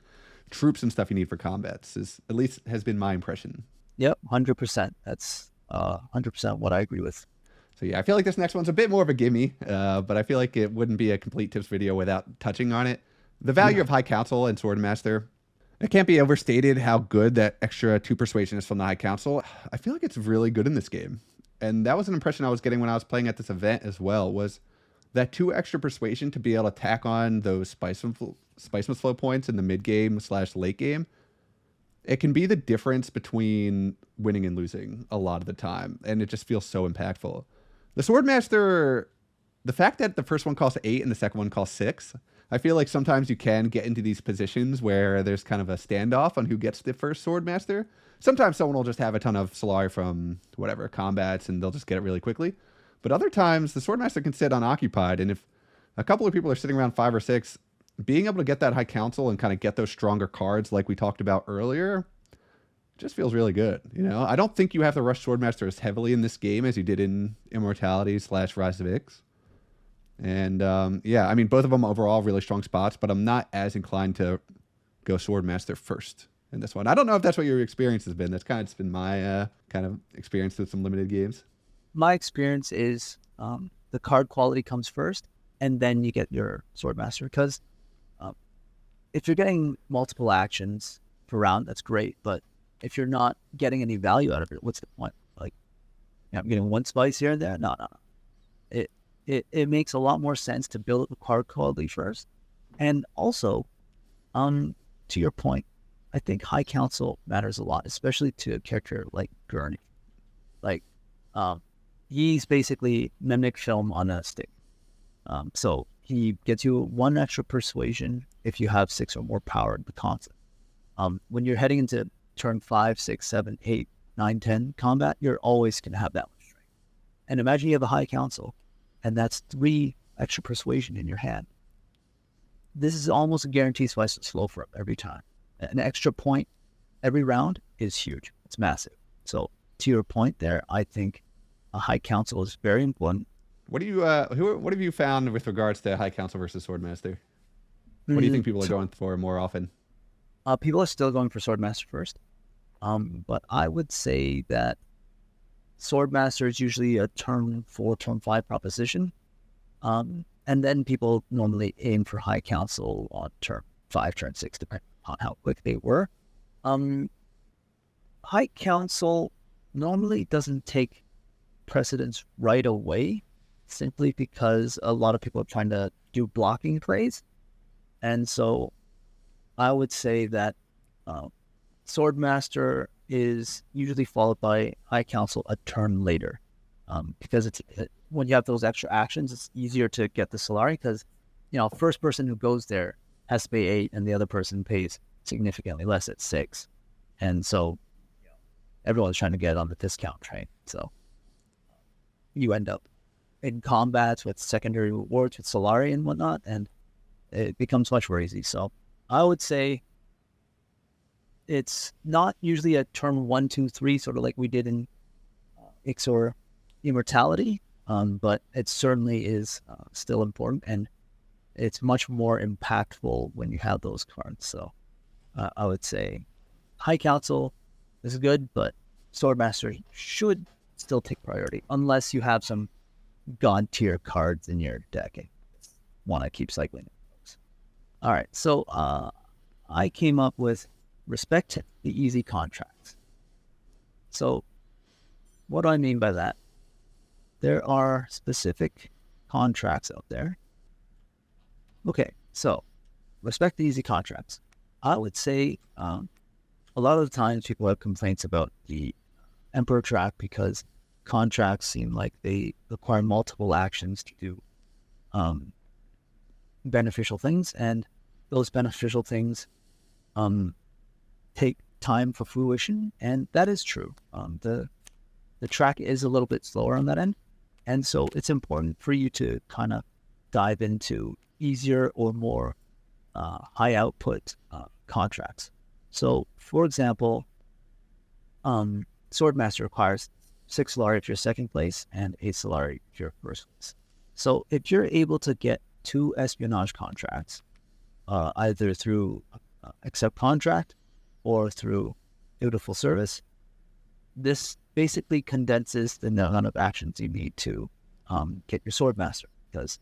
troops and stuff you need for combats, at least has been my impression. Yep, 100%. That's 100% what I agree with. So yeah, I feel like this next one's a bit more of a gimme, but I feel like it wouldn't be a complete tips video without touching on it. The value of High Council and Swordmaster. It can't be overstated how good that extra 2 persuasion is from the High Council. I feel like it's really good in this game. And that was an impression I was getting when I was playing at this event as well, was that 2 extra persuasion to be able to tack on those Spiceman's Flow points in the mid-game / late game. It can be the difference between winning and losing a lot of the time. And it just feels so impactful. The Swordmaster, the fact that the first one costs 8 and the second one costs 6, I feel like sometimes you can get into these positions where there's kind of a standoff on who gets the first Swordmaster. Sometimes someone will just have a ton of Solari from whatever, combats, and they'll just get it really quickly. But other times, the Swordmaster can sit unoccupied, and if a couple of people are sitting around 5 or 6, being able to get that High Council and kind of get those stronger cards like we talked about earlier just feels really good. You know, I don't think you have to rush Swordmaster as heavily in this game as you did in Immortality / Rise of Ix. And yeah, I mean, both of them overall really strong spots, but I'm not as inclined to go Swordmaster first in this one. I don't know if that's what your experience has been. That's kind of just been my kind of experience with some limited games. My experience is the card quality comes first, and then you get your Swordmaster. Because if you're getting multiple actions per round, that's great. But if you're not getting any value out of it, what's the point? Like, I'm getting 1 spice here and there. No. It makes a lot more sense to build up the card quality first. And also, to your point, I think High Council matters a lot, especially to a character like Gurney. Like, he's basically Mimic Film on a stick. So he gets you 1 extra persuasion if you have 6 or more power in the concept. When you're heading into turn 5, 6, 7, 8, 9, 10 combat, you're always going to have that much strength. And imagine you have a High Council, and that's 3 extra persuasion in your hand. This is almost a guaranteed slice of slow for him every time. An extra point every round is huge. It's massive. So to your point there, I think a High Council is very important. What do you what have you found with regards to High Council versus Swordmaster? What do you think people are going for more often? People are still going for Swordmaster first. But I would say that Swordmaster is usually a turn 4, turn 5 proposition. And then people normally aim for High Council on turn 5, turn 6, depending on how quick they were. High Council normally doesn't take precedence right away, simply because a lot of people are trying to do blocking plays. And so I would say that Swordmaster is usually followed by High Council a turn later, because when you have those extra actions, it's easier to get the Solari, because first person who goes there has to pay 8, and the other person pays significantly less at 6, and so everyone's trying to get on the discount train. So you end up in combats with secondary rewards with Solari and whatnot, and it becomes much more easy. So I would say it's not usually a turn 1, 2, 3, sort of like we did in Ixor Immortality, but it certainly is still important, and it's much more impactful when you have those cards. So I would say High Council is good, but Swordmaster should still take priority, unless you have some god tier cards in your deck and want to keep cycling. All right, so I came up with respect the easy contracts. So what do I mean by that? There are specific contracts out there. Okay, so respect the easy contracts. I would say a lot of the times people have complaints about the Emperor track because contracts seem like they require multiple actions to do beneficial things, and those beneficial things take time for fruition, and that is true. The track is a little bit slower on that end, and so it's important for you to kind of dive into easier or more high output contracts. So, for example, Swordmaster requires 6 Solari if you're second place and 8 Solari if you're first place. So if you're able to get 2 espionage contracts, either through accept contract or through dutiful service, this basically condenses the amount of actions you need to get your Swordmaster, because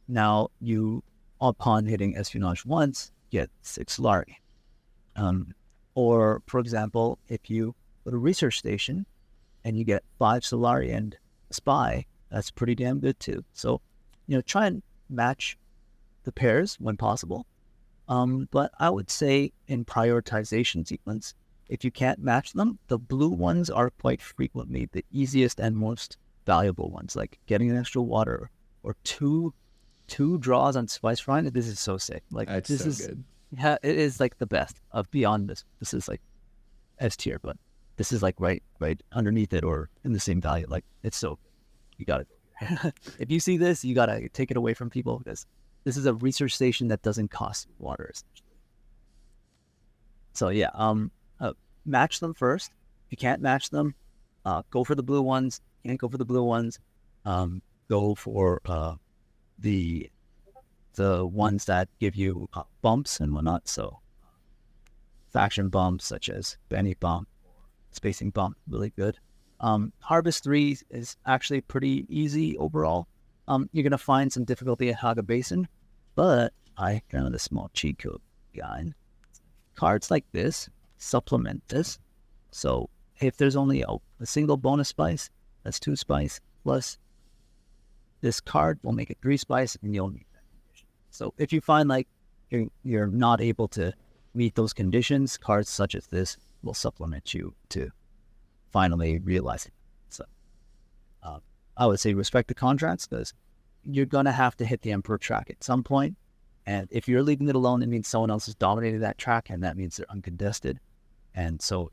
now you, upon hitting espionage once, get 6 Solari. Or, for example, if you go to research station and you get 5 Solari and a spy, that's pretty damn good too. So, try and match the pairs when possible. But I would say in prioritization sequence, if you can't match them, the blue ones are quite frequently the easiest and most valuable ones, like getting an extra water or two draws on Spice Shrine. This is so sick. Like, That's this so is good. Yeah, it is like the best of beyond this. This is like S tier, but this is like right underneath it or in the same value. Like, it's so good. You gotta go. If you see this, you gotta take it away from people, because this is a research station that doesn't cost water, essentially. So yeah, match them first. If you can't match them, go for the blue ones. Can't go for the blue ones, go for the ones that give you bumps and whatnot. So faction bumps such as Benny bump, spacing bump, really good. Harvest 3 is actually pretty easy overall. You're gonna find some difficulty at Haga Basin, but I found a small cheat code guide. Cards like this supplement this. So if there's only a single bonus spice, that's 2 spice, plus this card will make it 3 spice, and you'll meet that condition. So if you find like you're not able to meet those conditions, cards such as this will supplement you to finally realize it. So I would say respect the contracts, because you're going to have to hit the Emperor track at some point. And if you're leaving it alone, it means someone else has dominated that track, and that means they're uncontested. And so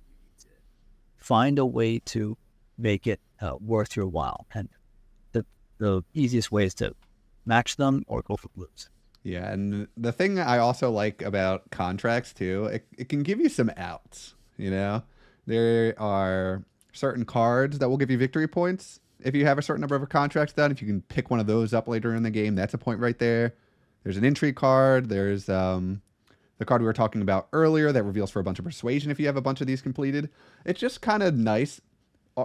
find a way to make it worth your while. And the easiest way is to match them or go for blues. Yeah, and the thing I also like about contracts too, it can give you some outs, There are certain cards that will give you victory points if you have a certain number of contracts done. If you can pick one of those up later in the game, that's a point right there. There's an intrigue card. There's the card we were talking about earlier that reveals for a bunch of persuasion if you have a bunch of these completed. It's just kind of nice.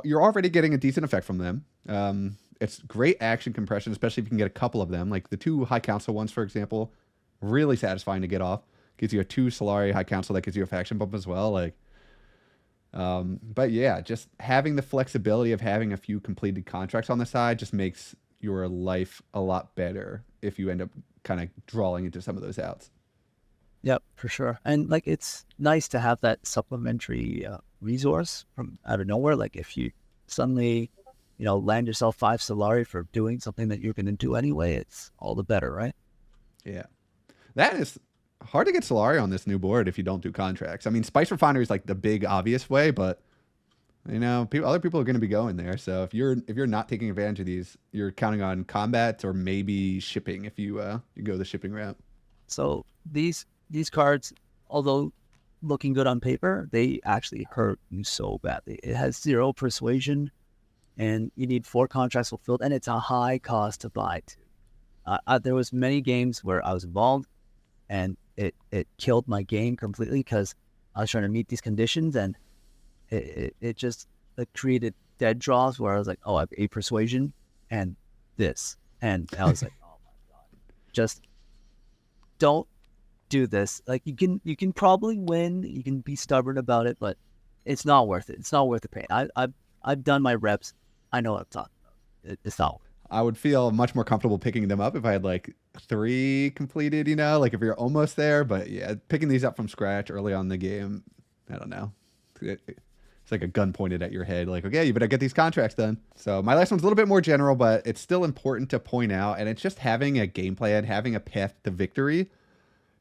You're already getting a decent effect from them. It's great action compression, especially if you can get a couple of them. Like the 2 High Council ones, for example, really satisfying to get off. Gives you a 2 Solari High Council that gives you a faction bump as well. But yeah, just having the flexibility of having a few completed contracts on the side just makes your life a lot better if you end up kind of drawing into some of those outs. Yep, for sure. And like, it's nice to have that supplementary resource from out of nowhere. Like, if you suddenly, land yourself 5 Solari for doing something that you're going to do anyway, it's all the better, right? Yeah. That is hard to get Solari on this new board if you don't do contracts. I mean, Spice Refinery is like the big obvious way, but other people are going to be going there. So if you're not taking advantage of these, you're counting on combat or maybe shipping if you go the shipping route. So these cards, although looking good on paper, they actually hurt you so badly. It has 0 persuasion, and you need 4 contracts fulfilled, and it's a high cost to buy too. There was many games where I was involved, and it killed my game completely because I was trying to meet these conditions, and it just created dead draws where I was like, oh, I have 8 persuasion, and this. And I was like, oh my God, just don't do this. Like you can probably win. You can be stubborn about it, but it's not worth it. It's not worth the pain. I've done my reps. I know what I'm talking about. It's not. I would feel much more comfortable picking them up if I had like 3 completed, like if you're almost there. But yeah, picking these up from scratch early on in the game, I don't know. It's like a gun pointed at your head, like, okay, you better get these contracts done. So my last one's a little bit more general, but it's still important to point out, and it's just having a game plan, having a path to victory,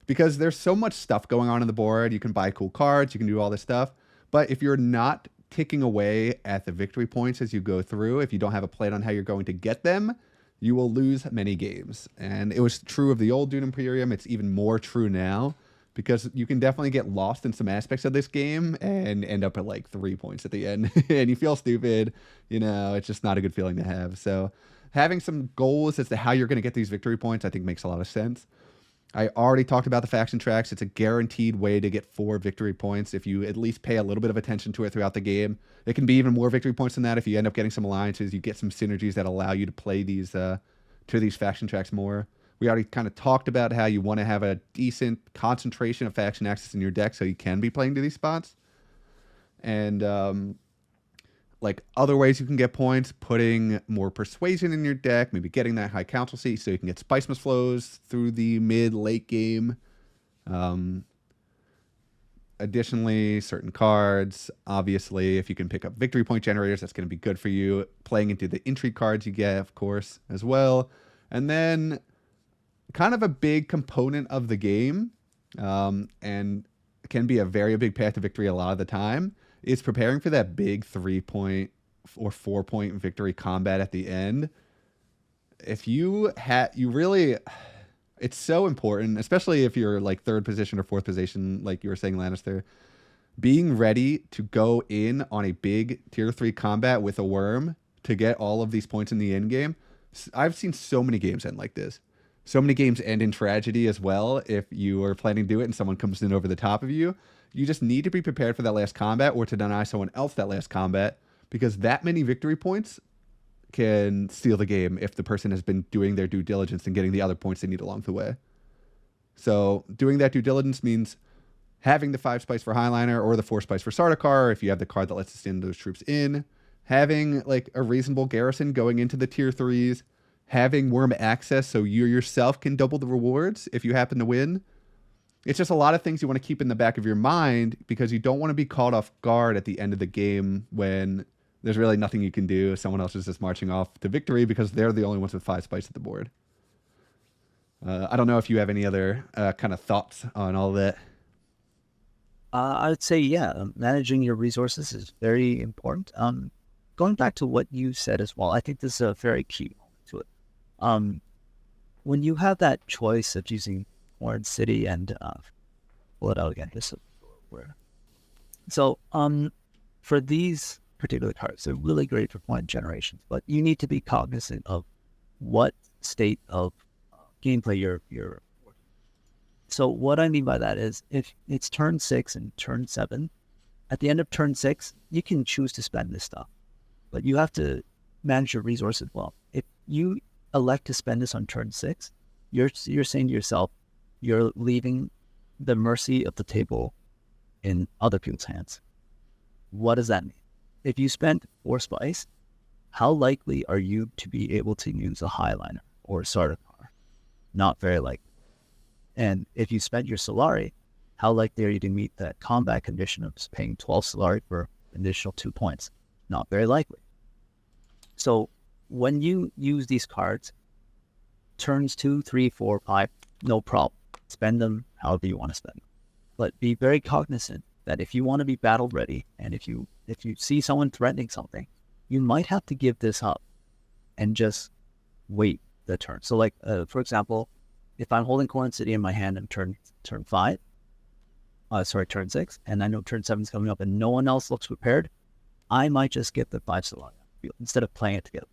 because there's so much stuff going on the board. You can buy cool cards, you can do all this stuff, but if you're not ticking away at the victory points as you go through, if you don't have a plan on how you're going to get them, you will lose many games. And it was true of the old Dune Imperium. It's even more true now, because you can definitely get lost in some aspects of this game and end up at like 3 points at the end and you feel stupid. It's just not a good feeling to have. So having some goals as to how you're going to get these victory points, I think makes a lot of sense. I already talked about the faction tracks. It's a guaranteed way to get 4 victory points if you at least pay a little bit of attention to it throughout the game. It can be even more victory points than that if you end up getting some alliances. You get some synergies that allow you to play these faction tracks more. We already kind of talked about how you want to have a decent concentration of faction access in your deck so you can be playing to these spots. And like other ways you can get points, putting more persuasion in your deck, maybe getting that high council seat so you can get spice flows through the mid-late game. Additionally, certain cards, obviously, if you can pick up victory point generators, that's going to be good for you. Playing into the intrigue cards you get, of course, as well. And then kind of a big component of the game, and can be a very big path to victory a lot of the time, is preparing for that big 3-point or 4-point victory combat at the end. If you really, it's so important, especially if you're like 3rd position or 4th position, like you were saying, Lannister, being ready to go in on a big tier 3 combat with a worm to get all of these points in the end game. I've seen so many games end like this. So many games end in tragedy as well. If you are planning to do it and someone comes in over the top of you, you just need to be prepared for that last combat or to deny someone else that last combat, because that many victory points can steal the game if the person has been doing their due diligence and getting the other points they need along the way. So doing that due diligence means having the 5 spice for Highliner or the 4 spice for Sardaukar if you have the card that lets us send those troops in, having like a reasonable garrison going into the tier 3s, having worm access so you yourself can double the rewards if you happen to win. It's just a lot of things you want to keep in the back of your mind, because you don't want to be caught off guard at the end of the game when there's really nothing you can do. Someone else is just marching off to victory because they're the only ones with 5 spice at the board. I don't know if you have any other kind of thoughts on all that. I would say, yeah, managing your resources is very important. Going back to what you said as well, I think this is a very key moment to it. When you have that choice of using Warren City and pull it out again. So for these particular cards, they're really great for point generations, but you need to be cognizant of what state of gameplay you're. So what I mean by that is, if it's turn 6 and turn 7, at the end of turn 6, you can choose to spend this stuff, but you have to manage your resources well. If you elect to spend this on turn 6, you're saying to yourself, you're leaving the mercy of the table in other people's hands. What does that mean? If you spent 4 spice, how likely are you to be able to use a Highliner or a Sardaukar? Not very likely. And if you spent your Solari, how likely are you to meet that combat condition of paying 12 Solari for an additional 2 points? Not very likely. So when you use these cards, turns 2, 3, 4, 5, no problem. Spend them however you want to spend them. But be very cognizant that if you want to be battle ready, and if you see someone threatening something, you might have to give this up and just wait the turn. So like, for example, if I'm holding Corn City in my hand and turn 6, and I know turn 7 is coming up and no one else looks prepared, I might just get the 5 Solari instead of playing it together.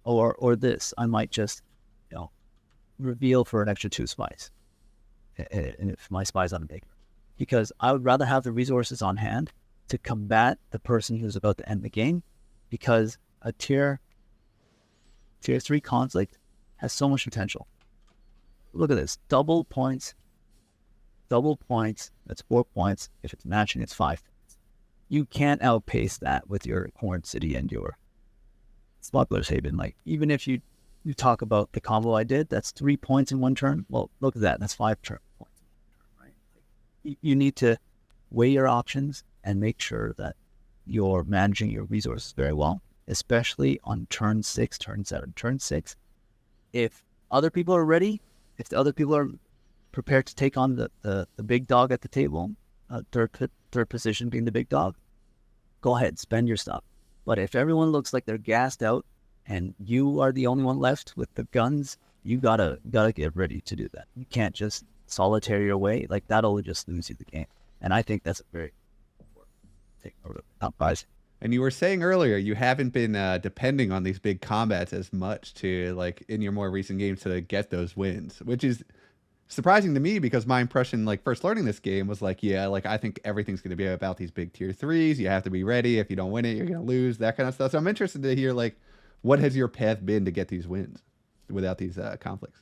Or this, I might just, reveal for an extra 2 spice. And if my spy's on a bigger, because I would rather have the resources on hand to combat the person who's about to end the game, because a tier tier 3 conflict has so much potential. Look at this. Double points. That's 4 points. If it's matching, it's 5 points. You can't outpace that with your Horn City and your Smuggler's Haven. Like, even if you talk about the combo I did, that's 3 points in one turn. Well, look at that. That's 5 points in one turn, right? You need to weigh your options and make sure that you're managing your resources very well, especially on turn 6, turn 7. Turn 6, if other people are ready, if the other people are prepared to take on the big dog at the table, third position being the big dog, go ahead, spend your stuff. But if everyone looks like they're gassed out and you are the only one left with the guns, you gotta get ready to do that. You can't just solitaire your way. Like, that'll just lose you the game. And I think that's a very important thing over Uprising. And you were saying earlier you haven't been depending on these big combats as much to, like, in your more recent games to get those wins, which is surprising to me because my impression, like, first learning this game was like, yeah, like, I think everything's going to be about these big tier 3s. You have to be ready. If you don't win it, you're going to lose, that kind of stuff. So I'm interested to hear, like, what has your path been to get these wins without these conflicts?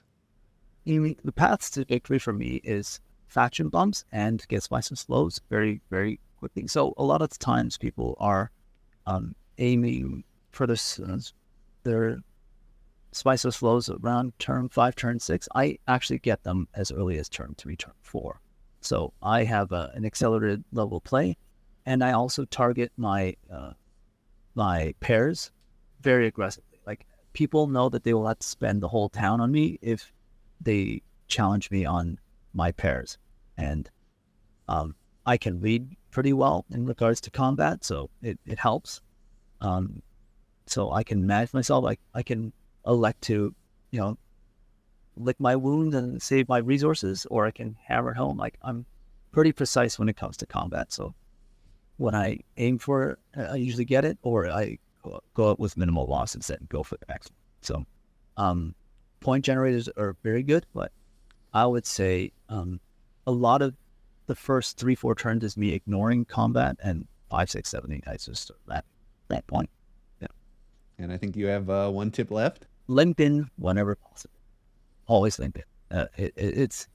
The path to victory for me is faction bumps and get spice and slows very, very quickly. So a lot of the times people are aiming for this, their spice or slows around turn 5, turn 6. I actually get them as early as turn 3, turn 4. So I have an accelerated level play, and I also target my my pairs very aggressively. Like, people know that they will have to spend the whole town on me if they challenge me on my pairs. And I can read pretty well in regards to combat, so it helps. So I can manage myself. I can elect to, lick my wounds and save my resources, or I can hammer home. Like, I'm pretty precise when it comes to combat. So when I aim for it, I usually get it, or I go out with minimal loss instead and go for the next one. So point generators are very good, but I would say a lot of the first 3-4 turns is me ignoring combat, and 5, 6, 7, 8, I just that point. Yeah. And I think you have one tip left. Limp in whenever possible. Always limp in. It's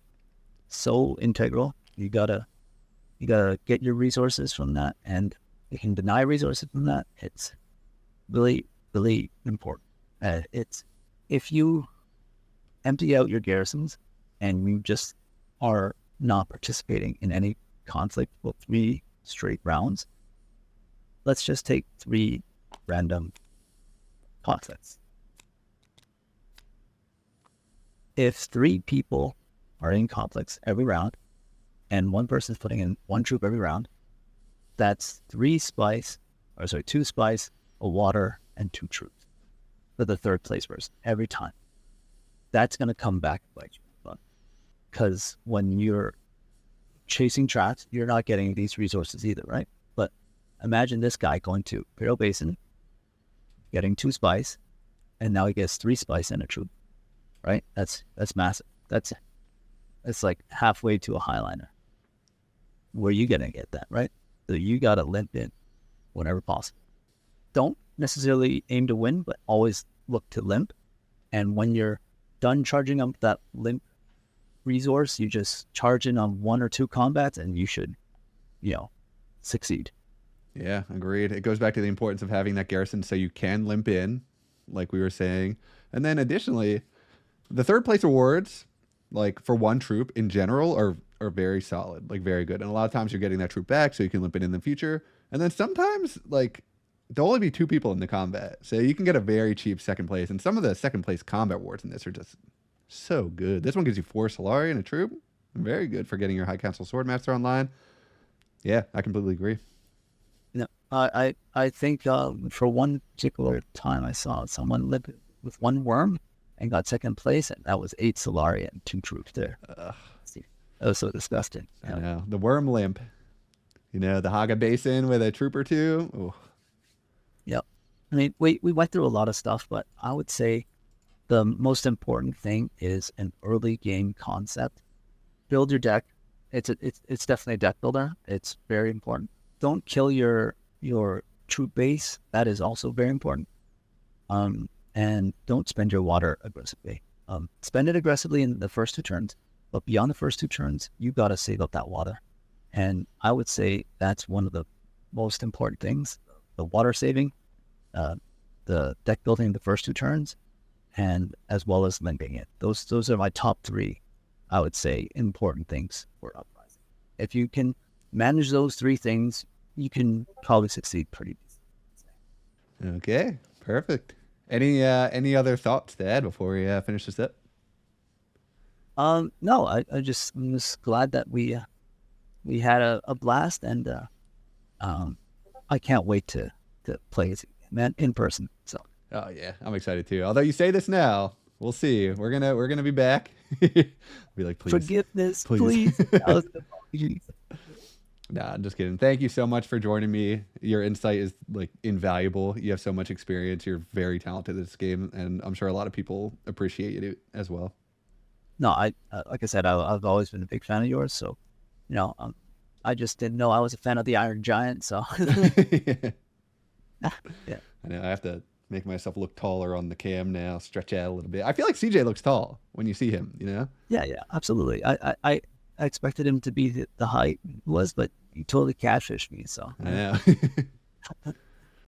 so integral. You gotta get your resources from that, and you can deny resources from that. It's really, really important. It's, if you empty out your garrisons and you just are not participating in any conflict for 3 straight rounds, let's just take 3 random conflicts. If 3 people are in conflicts every round and one person's putting in 1 troop every round, that's 2 spice, a water, and 2 troops for the third place person every time. That's going to come back and bite you. Because when you're chasing traps, you're not getting these resources either, right? But imagine this guy going to Imperial Basin, getting 2 spice, and now he gets 3 spice and a troop, right? That's massive. It's like halfway to a Highliner. Where you going to get that, right? So you got to limp in whenever possible. Don't necessarily aim to win, but always look to limp. And when you're done charging up that limp resource, you just charge in on 1 or 2 combats and you should, succeed. Yeah, agreed. It goes back to the importance of having that garrison so you can limp in, like we were saying. And then additionally, the third place awards, like for 1 troop in general, are very solid, like very good. And a lot of times you're getting that troop back so you can limp it in the future. And then sometimes, like, there'll only be 2 people in the combat. So you can get a very cheap second place. And some of the second place combat awards in this are just so good. This one gives you 4 Solari and a troop. Very good for getting your High Council Swordmaster online. Yeah, I completely agree. No, I think for one particular time I saw someone limp with 1 worm and got second place, and that was 8 Solari and 2 troops there. That was so disgusting. I know. The worm limp. The Haga Basin with a troop or 2. Ooh. Yep. I mean, we went through a lot of stuff, but I would say the most important thing is an early game concept. Build your deck. It's definitely a deck builder. It's very important. Don't kill your troop base. That is also very important. And and don't spend your water aggressively. Spend it aggressively in the first 2 turns, but beyond the first 2 turns, you got to save up that water. And I would say that's one of the most important things: the water saving, uh, the deck building the first 2 turns, and as well as limping it. Those are my top three, I would say, important things for Uprising. If you can manage those three things, you can probably succeed pretty easily. Okay, perfect. Any other thoughts to add before we finish this up? No, I'm just glad that we had a blast, and I can't wait to play it again, in person. So Oh yeah, I'm excited too. Although you say this now, we'll see. We're gonna be back. Be like, please, forgiveness, please. please. Apologies. Nah, I'm just kidding. Thank you so much for joining me. Your insight is like invaluable. You have so much experience. You're very talented at this game, and I'm sure a lot of people appreciate you as well. No, I like I said, I've always been a big fan of yours. So, I just didn't know I was a fan of the Iron Giant. So, Yeah. yeah, I know I have to make myself look taller on the cam now, stretch out a little bit. I feel like CJ looks tall when you see him, you know? yeah, absolutely. I expected him to be the height he was, but he totally catfished me. So, I know.